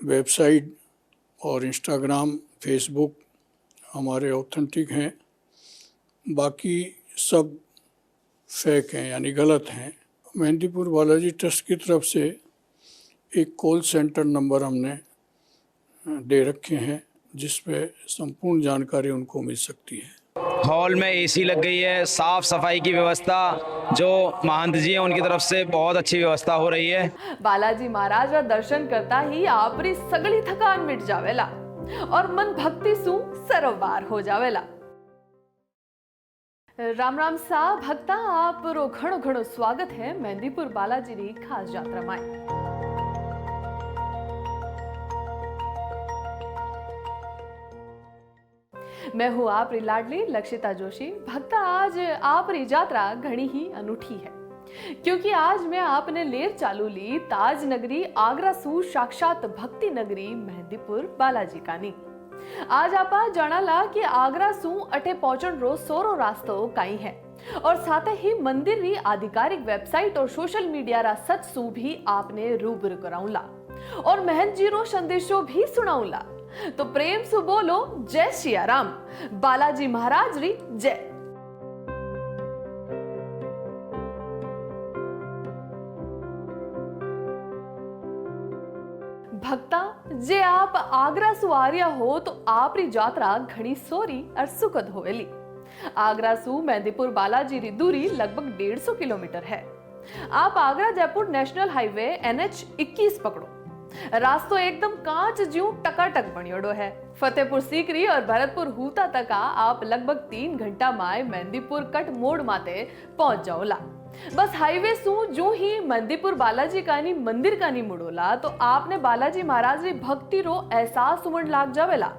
Website और Instagram, Facebook हमारे authentic हैं, बाकी सब फेक हैं यानी गलत हैं। मेहंदीपुर बालाजी ट्रस्ट की तरफ से एक कॉल सेंटर नंबर हमने दे रखे हैं जिस पे संपूर्ण जानकारी उनको मिल सकती है। हॉल में एसी लग गई है, साफ सफाई की व्यवस्था जो महंत जी हैं उनकी तरफ से बहुत अच्छी व्यवस्था हो रही है। बालाजी महाराज रा दर्शन करता ही आपरी सगली थकान मिट जावेला और मन भक्ति सु सरोबार हो जावेला। राम राम सा भक्ता, आप रो घणो घणो स्वागत है मेहंदीपुर बालाजी री खास यात्रा में। मैं हूँ आपरी लाडली लक्षिता जोशी। भक्ता, आज आपरी यात्रा घनी ही अनूठी है क्योंकि आज मैं आपने लेर चालू ली ताज नगरी आगरा सु साक्षात भक्ति नगरी मेहंदीपुर बालाजी कानी। आज आपा जानाला कि आगरा सु अठे पहुंचण रो सोरो रास्तो काई है और साथ ही मंदिर री आधिकारिक वेबसाइट और सोशल मीडिया रा सच सु भी आपने रूबरू कराऊंला और महंत जी रो संदेशो भी सुनाऊंला। तो प्रेम से बोलो जय सिया राम, बालाजी महाराज री जय। भक्ता, जे आप आगरा सु आर्या हो तो आप री यात्रा घनी सोरी और सुखद होवेली। आगरा सु मेहंदीपुर बालाजी री दूरी लगभग 150 किलोमीटर है। आप Agra Jaipur national highway NH21 पकड़ो। रास्तो एकदम कांच ज्यों टकाटक बनियोड़ो है। फतेहपुर सीकरी और भरतपुर हूता तक आप लगभग 3 घंटा में मेहंदीपुर कट मोड़ माते पहुंच जाओला। बस हाईवे सु जो ही मेहंदीपुर बालाजी कानी मंदिर कानी मुड़ोला तो आपने बालाजी महाराज री भक्ति रो एहसास उमड़ लाग जावेला।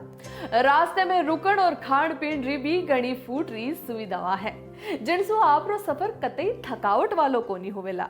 रास्ते में रुकण और खाण पीण री भी घणी फूट री सुविधावा है जिनसो आप रो सफर कतई थकावट वालो कोनी होवेला।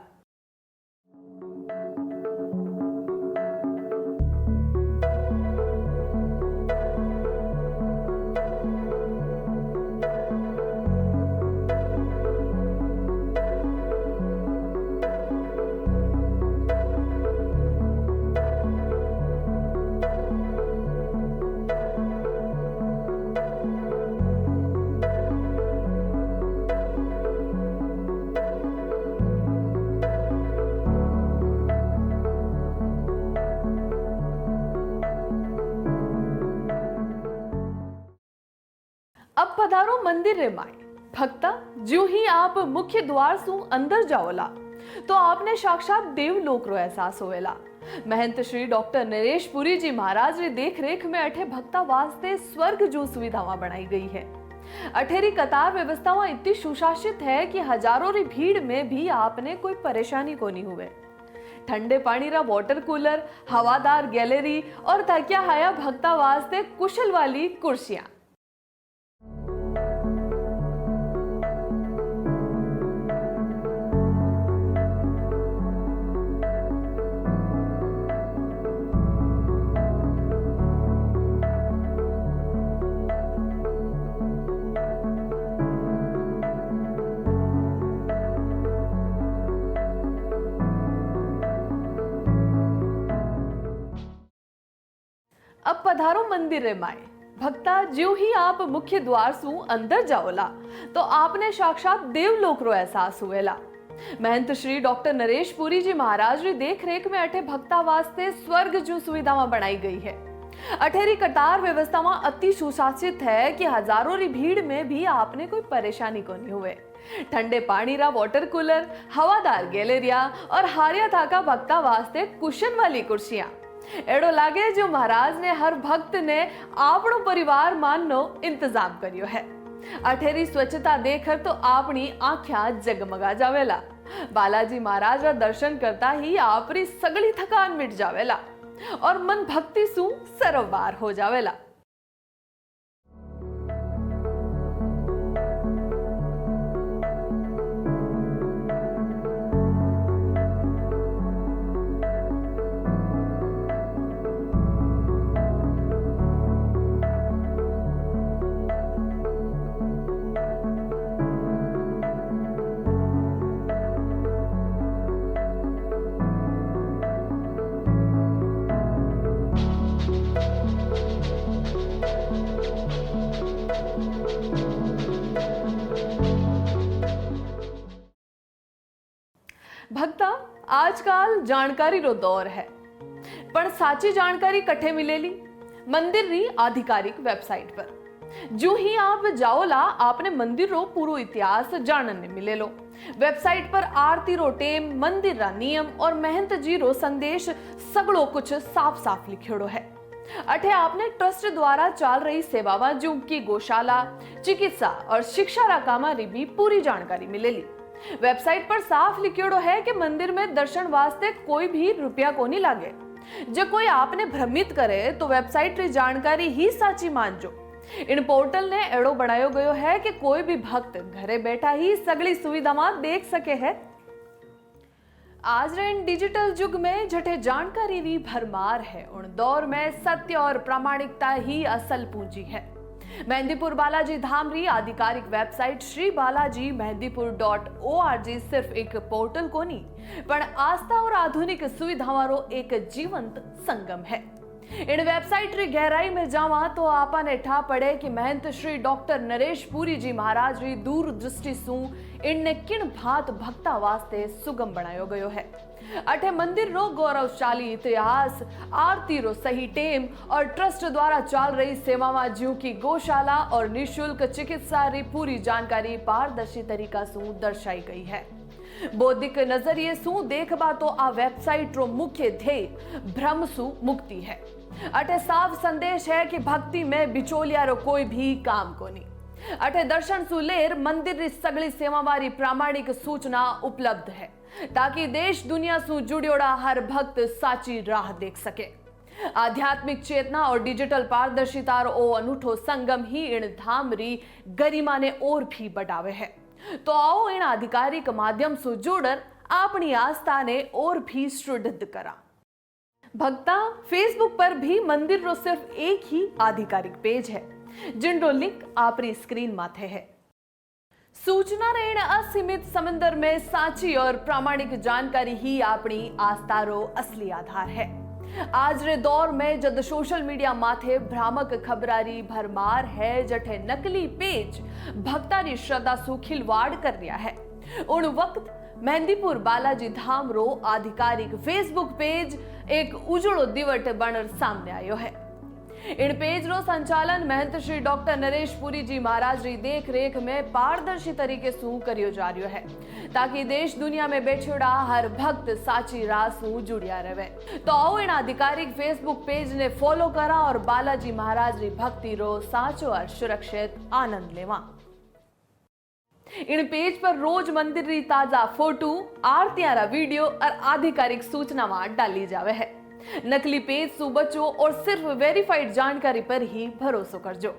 अब पधारो मंदिर रे माए। भक्ता, जो ही आप मुख्य द्वार सु अंदर जाओला तो आपने साक्षात देवलोक रो एहसास होवेला। महंत श्री डॉक्टर नरेश पुरी जी महाराज री देख रेख में अठे भक्ता वास्ते स्वर्ग जो सुविधावां बनाई गई है। अठेरी कतार व्यवस्थावां इतनी सुशासित है कि हजारों री भीड़ में भी आपने कोई परेशानी को नहीं हुए। ठंडे पानी रा वाटर कूलर, हवादार गैलरी और तकिया हाया भक्ता वास्ते कुशल वाली कुर्सियां। अब पधारो मंदिर रे माए। भक्ता, जो ही आप मुख्य द्वार सु अंदर जाओला तो आपने साक्षात देवलोक रो एहसास हुएला। महंत श्री डॉक्टर नरेश पुरी जी महाराज री देख रेख में अठे भक्ता वास्ते स्वर्ग जो सुविधावां बनाई गई है। अठेरी कतार व्यवस्थावां अति सुशासित है कि हजारों री भीड़ में भी आपने कोई परेशानी को नहीं हुए। ठंडे पानी रा वाटर कूलर, हवादार गैलेरिया और हारिया थाका भक्ता वास्ते कुशन वाली कुर्सियां। एड़ो लागे जो महाराज ने हर भक्त ने आपनो परिवार माननो इंतजाम करियो है। अठेरी स्वच्छता देखकर तो आपनी आंख्या जगमगा जावेला। बालाजी महाराज रा दर्शन करता ही आपरी सगली थकान मिट जावेला और मन भक्ति सु सरोबार हो जावेला। ભક્તા આજકાલ જાણકારીનો દોર હે, પણ સાચી જાણકારી કઠે મિલેલી? મંદિરની આધિકારિક વેબસાઇટ પર जो ही आप जाओला आपने मंदिर रो पूरो इतिहास जानने मिलेलो। वेबसाइट पर आरती रो टेम, मंदिर रा नियम और महंत जी रो संदेश सगळो कुछ साफ साफ लिखेड़ो है। अठे आपने ट्रस्ट द्वारा चाल रही सेवा जो की गौशाला, चिकित्सा और शिक्षा रा कामा री भी पूरी जानकारी मिलेली। वेबसाइट पर साफ लिखेड़ो है कि मंदिर में दर्शन वास्ते कोई भी रुपया को नहीं लागे। जो कोई आपने भ्रमित करे तो वेबसाइट री जानकारी ही साची मानजो। इन पोर्टल ने एड़ो बनायो गयो है कि कोई भी भक्त घरे बैठा ही सगली सुविधा देख सके है। आज रे इन डिजिटल युग में जठे जानकारी री भरमार है, उन दौर में सत्य और प्रामाणिकता ही असल पूंजी है। मेहंदीपुर बालाजी धाम री आधिकारिक वेबसाइट श्री बालाजी मेहंदीपुर.org सिर्फ एक पोर्टल को नहीं पण आस्था और आधुनिक सुविधाओं रो एक जीवंत संगम है। इन वेबसाइट री गहराई में जावा तो आपा ने ठा पड़े कि महंत श्री डॉक्टर नरेश पुरी जी महाराज री दूरदृष्टि सु इनने किन भात भक्ता वास्ते सुगम बनायो गयो है। अठे मंदिर रो गौरवशाली इतिहास, आरती रो सही टेम और ट्रस्ट द्वारा चाल रही सेवा ज्यों की गौशाला और निशुल्क चिकित्सा री पूरी जानकारी पारदर्शी तरीका सु दर्शाई गई है। बौद्धिक नजरिए सु देखबा तो आ वेबसाइट रो मुख्य ध्येय भ्रम सु मुक्ति है। अठे साफ संदेश है कि भक्ति में बिचौलिया रो कोई भी काम को नहीं। अठे दर्शन सु लेर मंदिर री सगली सेवा वारी प्रामाणिक सूचना उपलब्ध है ताकि देश दुनिया सु जुड़ियोड़ा हर भक्त साची राह देख सके। आध्यात्मिक चेतना और डिजिटल पारदर्शिता रो ओ अनूठो संगम ही इन धाम री गरिमा ने और भी बढ़ावे है। तो आओ इन आधिकारिक माध्यम से जुड़कर अपनी आस्था ने और भी सुदृढ़ करा। भक्ता फेसबुक पर भी मंदिर रो सिर्फ एक ही आधिकारिक पेज है जिनरो लिंक आपरी स्क्रीन माथे है। सूचना रे इन असीमित समंदर में साची और प्रामाणिक जानकारी ही अपनी आस्था रो असली आधार है। आज रे दौर में जद सोशल मीडिया माथे भ्रामक खबरारी भरमार है, जठे नकली पेज भक्तारी श्रद्धा सु खिलवाड़ कर रिया है, उन वक्त मेहंदीपुर बालाजी धाम रो आधिकारिक फेसबुक पेज एक उजड़ो दिवट बनर सामने आयो है। इन पेज रो संचालन महंत श्री डॉक्टर नरेश पुरी जी महाराज री देख रेख में पारदर्शी तरीके सु करियो जा रह्यो है ताकि देश दुनिया में बैठेड़ा हर भक्त साची राह सु जुड़िया रहे। तो आओ इन आधिकारिक फेसबुक पेज ने फॉलो करा और बालाजी महाराज री भक्ति रो साचो और सुरक्षित आनंद लेवा। इन पेज पर रोज मंदिर री ताजा फोटो, आरतियां रा वीडियो और आधिकारिक सूचना डाली जावे है। नकली पेज सु बचो और सिर्फ वेरीफाइड जानकारी पर ही भरोसा करजो।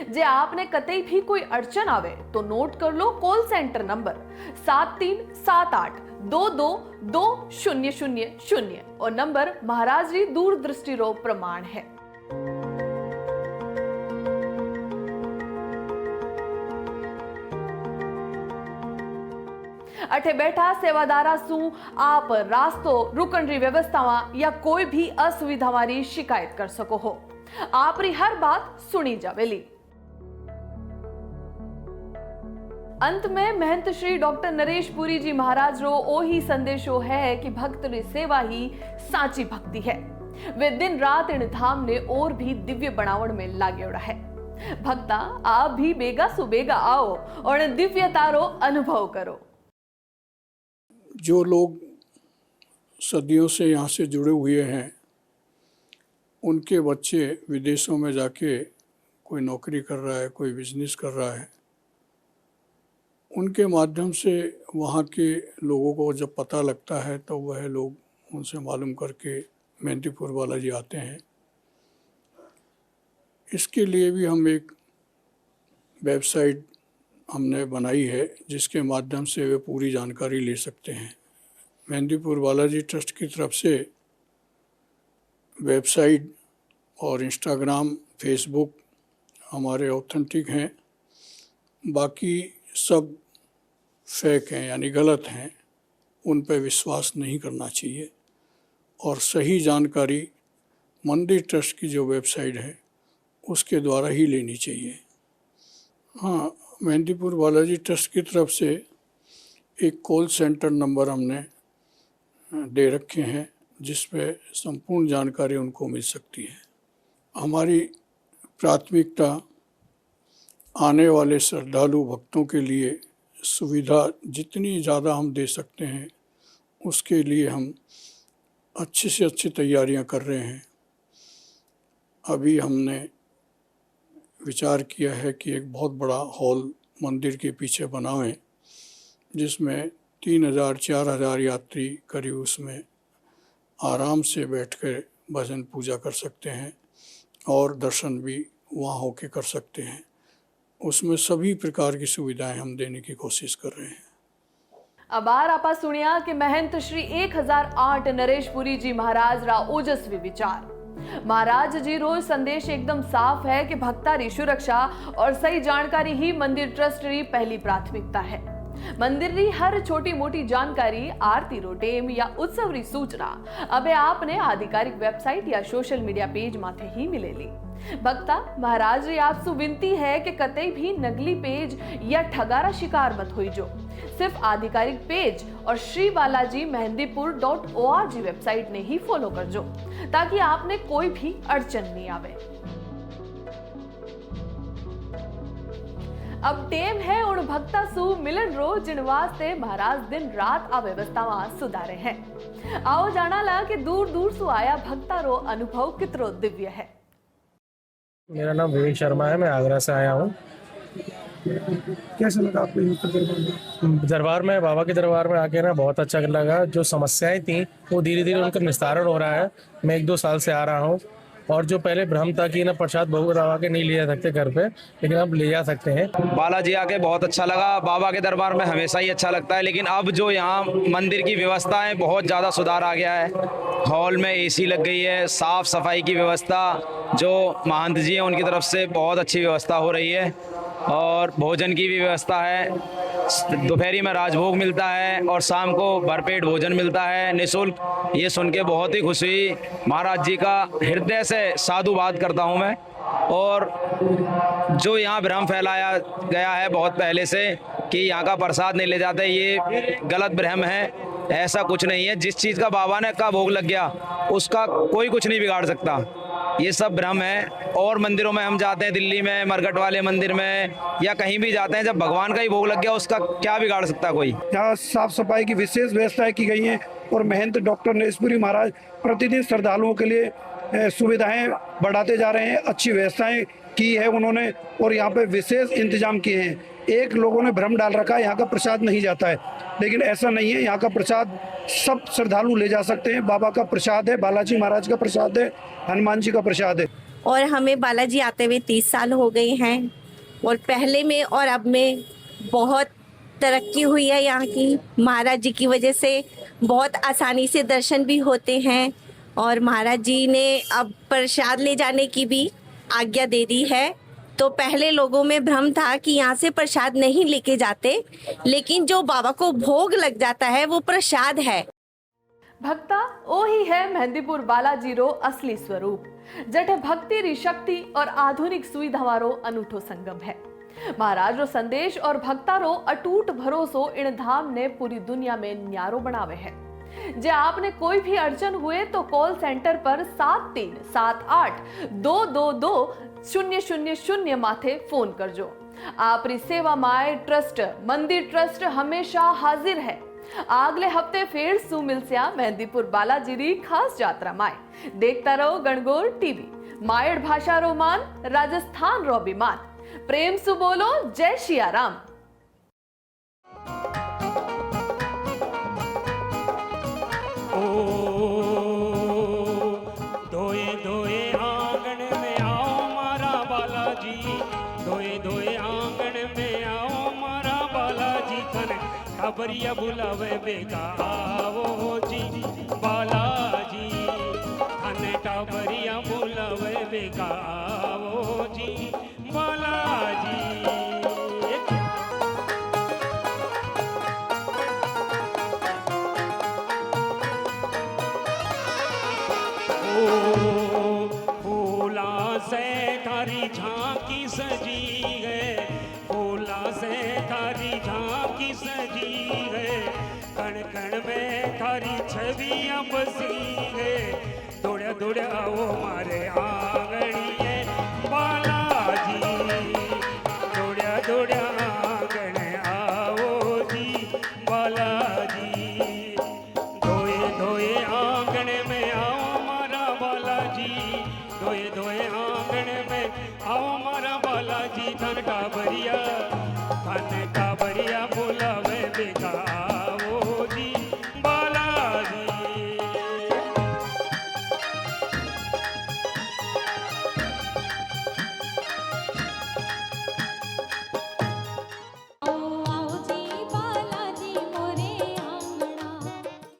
जे आपने कतई भी कोई अड़चन आवे तो नोट कर लो कॉल सेंटर नंबर 7378222000 और नंबर महाराज री दूरदृष्टि रो प्रमाण है। अठे बैठा सेवादारा सु आप रास्तो रुकन री व्यवस्था या कोई भी असुविधा वाली शिकायत कर सको हो। आप री हर बात सुनी जावेली। अंत में महंत श्री डॉक्टर नरेश पुरी जी महाराज रो ओ ही संदेशो है कि भक्त री सेवा ही साची भक्ति है। वे दिन रात इन धाम ने और भी दिव्य बनावण में लागेड़ा है। भक्ता आप भी बेगा सुबेगा आओ और दिव्यता रो अनुभव करो। जो लोग सदियों से यहाँ से जुड़े हुए हैं, उनके बच्चे विदेशों में जाके कोई नौकरी कर रहा है, कोई बिजनेस कर रहा है, उनके माध्यम से वहाँ के लोगों को जब पता लगता है तो वह लोग उनसे मालूम करके मेहंदीपुर बालाजी आते हैं। इसके लिए भी हम एक वेबसाइट हमने बनाई है जिसके माध्यम से वे पूरी जानकारी ले सकते हैं। मेहंदीपुर बालाजी ट्रस्ट की तरफ से वेबसाइट और इंस्टाग्राम, फेसबुक हमारे ऑथेंटिक हैं, बाकी सब फेक हैं यानी गलत हैं, उन पर विश्वास नहीं करना चाहिए और सही जानकारी मंदिर ट्रस्ट की जो वेबसाइट है उसके द्वारा ही लेनी चाहिए। हाँ, मेहंदीपुर बालाजी ट्रस्ट की तरफ से एक कॉल सेंटर नंबर हमने दे रखे हैं जिस पे संपूर्ण जानकारी उनको मिल सकती है। हमारी प्राथमिकता आने वाले श्रद्धालु भक्तों के लिए सुविधा जितनी ज़्यादा हम दे सकते हैं उसके लिए हम अच्छी से अच्छी तैयारियां कर रहे हैं। अभी हमने विचार किया है कि एक बहुत बड़ा हॉल मंदिर के पीछे बनाएं जिसमें 3000-4000 यात्री करीब उसमें आराम से बैठकर भजन पूजा कर सकते हैं और दर्शन भी वहाँ होके कर सकते हैं। उसमें सभी प्रकार की सुविधाएं हम देने की कोशिश कर रहे हैं। अबार आपा सुनिया कि महंत श्री 1008 नरेशपुरी जी महाराज रा ओजस्वी विचार। महाराज जी रोज संदेश एकदम साफ है कि भक्ता री सुरक्षा और सही जानकारी ही मंदिर ट्रस्ट री पहली प्राथमिकता है। मंदिर री हर छोटी मोटी जानकारी, आरती रो टेम या उत्सव री सूचना अबे आपने आधिकारिक वेबसाइट या सोशल मीडिया पेज माथे ही मिलेली। भक्ता महाराज जी आपसे विनती है कि कतई भी नकली पेज या ठगारा शिकार मत होई जो। सिर्फ आधिकारिक पेज और श्री बालाजी मेहंदीपुर.org वेबसाइट ने ही फॉलो कर जो ताकि आपने कोई भी अड़चन नहीं आवे। अब टेम है उन भक्ता सु मिलन रो जिन वास्ते महाराज दिन रात आ व्यवस्था में सुधारे हैं। आओ जाना ला कि दूर दूर सु आया भक्ता रो अनुभव कितरो दिव्य है। मेरा नाम विवेक शर्मा है, मैं आगरा से आया हूँ। कैसा लगा आपको दरबार में, बाबा के दरबार में आके ना बहुत अच्छा लगा। जो समस्याएं थी वो धीरे धीरे उनका निस्तारण हो रहा है। मैं 1-2 साल से आ रहा हूँ और जो पहले भ्रम था कि ना प्रसाद भोग लगा के नहीं ले जा सकते घर पे, लेकिन अब ले जा सकते हैं। बालाजी आके बहुत अच्छा लगा। बाबा के दरबार में हमेशा ही अच्छा लगता है, लेकिन अब जो यहाँ मंदिर की व्यवस्था है बहुत ज़्यादा सुधार आ गया है। हॉल में एसी लग गई है, साफ सफाई की व्यवस्था जो महंत जी हैं उनकी तरफ से बहुत अच्छी व्यवस्था हो रही है और भोजन की भी व्यवस्था है। दोपहरी में राजभोग मिलता है और शाम को भरपेट भोजन मिलता है निःशुल्क। ये सुन के बहुत ही खुशी हुई। महाराज जी का हृदय से साधुवाद करता हूँ मैं। और जो यहाँ भ्रम फैलाया गया है बहुत पहले से कि यहाँ का प्रसाद नहीं ले जाते, ये गलत भ्रम है। ऐसा कुछ नहीं है। जिस चीज़ का बाबा ने का भोग लग गया उसका कोई कुछ नहीं बिगाड़ सकता। ये सब भ्रम है। और मंदिरों में हम जाते हैं, दिल्ली में मरघट वाले मंदिर में या कहीं भी जाते हैं, जब भगवान का ही भोग लग गया उसका क्या बिगाड़ सकता कोई। यहाँ साफ सफाई की विशेष व्यवस्थाएं की गई हैं और महंत डॉक्टर नरेशपुरी महाराज प्रतिदिन श्रद्धालुओं के लिए सुविधाएं बढ़ाते जा रहे हैं। अच्छी व्यवस्थाएं की है उन्होंने और यहाँ पे विशेष इंतजाम किए हैं। एक लोगों ने भ्रम डाल रखा है यहाँ का प्रसाद नहीं जाता है, लेकिन ऐसा नहीं है। यहाँ का प्रसाद सब श्रद्धालु ले जा सकते हैं। बाबा का प्रसाद है, बालाजी महाराज का प्रसाद है, हनुमान जी का प्रसाद है। और हमें बालाजी आते हुए 30 साल हो गए हैं और पहले में और अब में बहुत तरक्की हुई है। यहाँ की महाराज जी की वजह से बहुत आसानी से दर्शन भी होते हैं और महाराज जी ने अब प्रसाद ले जाने की भी आज्ञा दे दी है। तो पहले लोगों में भ्रम था कि यहाँ से प्रसाद नहीं लेके जाते, लेकिन जो बाबा को भोग लग जाता है वो प्रसाद है। भक्ता ओ ही है मेहंदीपुर बालाजी रो असली स्वरूप, जटे भक्ति री शक्ति और आधुनिक सुविधा रो अनूठो संगम है। महाराज रो संदेश और भक्ता रो अटूट भरोसो इन धाम ने पूरी दुनिया में न्यारो बनावे है। जे आपने कोई भी अड़चन हुए तो कॉल सेंटर पर 7378-222-000 माथे फोन कर जो। आप री सेवा माए ट्रस्ट मंदिर ट्रस्ट हमेशा हाजिर है। अगले हफ्ते फिर सु मिलस्या मेहंदीपुर बालाजी री खास यात्रा माए। देखता रहो गणगौर टीवी। मायड़ भाषा रो मान, राजस्थान रो अभिमान। प्रेम सु बोलो जय शिया राम। धोए धोए आंगन में आओ मारा बालाजी, धोए धोए आंगन में आओ मारा बालाजी। थन खबरिया बुलावे बेगा आवो जी बालाजी, थन खबरिया बुलावे बेगा आवो जी बालाजी। फूला से थारी झांकी सजी है, फूला से थारी झांकी सजी है। कण मन में थारी छवियां बसी है, दौड़े दौड़े आओ मारे आंगणिए बाला